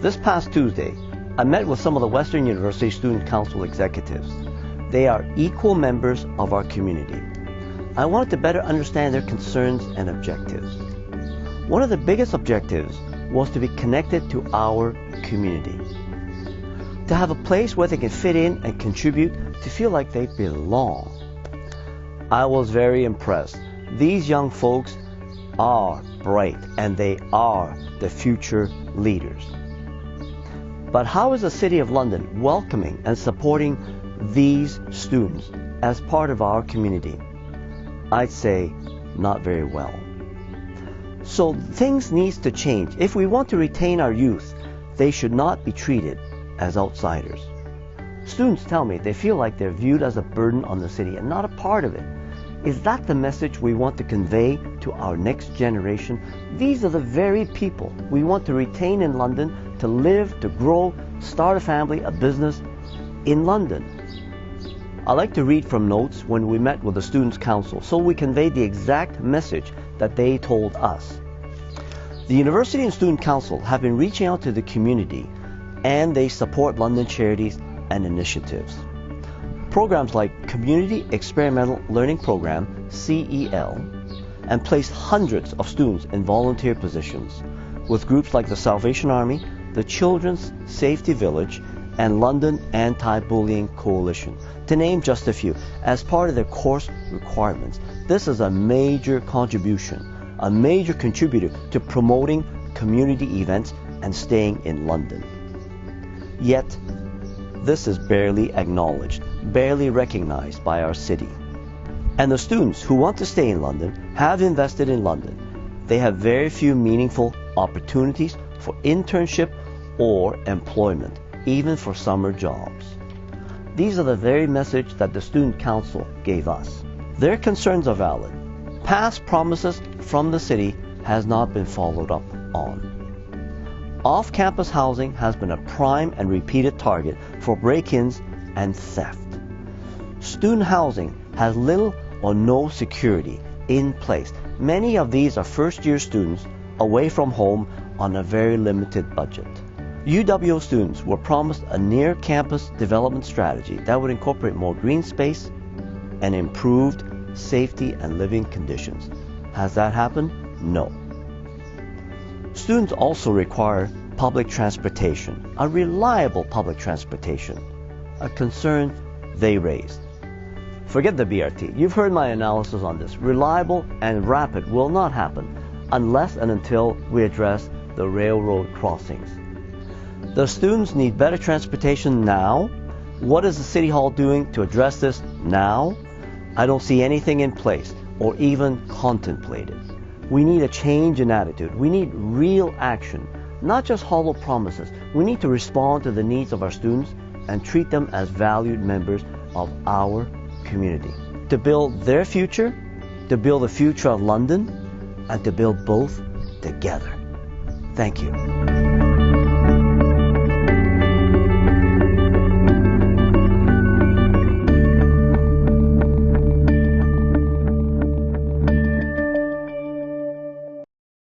This past Tuesday, I met with some of the Western University Student Council executives. They are equal members of our community. I wanted to better understand their concerns and objectives. One of the biggest objectives was to be connected to our community. To have a place where they can fit in and contribute, to feel like they belong. I was very impressed. These young folks are bright and they are the future leaders. But how is the City of London welcoming and supporting these students as part of our community? I'd say not very well. So things need to change. If we want to retain our youth, they should not be treated as outsiders. Students tell me they feel like they're viewed as a burden on the city and not a part of it. Is that the message we want to convey to our next generation? These are the very people we want to retain in London, to live, to grow, start a family, a business in London. I like to read from notes when we met with the Students' Council, so we convey the exact message that they told us. The University and Student Council have been reaching out to the community, and they support London charities and initiatives. Programs like Community Experimental Learning Program, CEL, and placed hundreds of students in volunteer positions with groups like the Salvation Army, the Children's Safety Village, and London Anti-Bullying Coalition, to name just a few, as part of their course requirements. This is a major contribution, a major contributor to promoting community events and staying in London. Yet, this is barely acknowledged, barely recognized by our city. And the students who want to stay in London have invested in London. They have very few meaningful opportunities for internship or employment, even for summer jobs. These are the very message that the Student Council gave us. Their concerns are valid. Past promises from the city has not been followed up on. Off-campus housing has been a prime and repeated target for break-ins and theft. Student housing has little or no security in place. Many of these are first-year students away from home on a very limited budget. UWO students were promised a near-campus development strategy that would incorporate more green space and improved safety and living conditions. Has that happened? No. Students also require public transportation, a reliable public transportation, a concern they raised. Forget the BRT. You've heard my analysis on this. Reliable and rapid will not happen unless and until we address the railroad crossings. The students need better transportation now. What is the City Hall doing to address this now? I don't see anything in place or even contemplated. We need a change in attitude. We need real action, not just hollow promises. We need to respond to the needs of our students and treat them as valued members of our community. To build their future, to build the future of London, and to build both together. Thank you.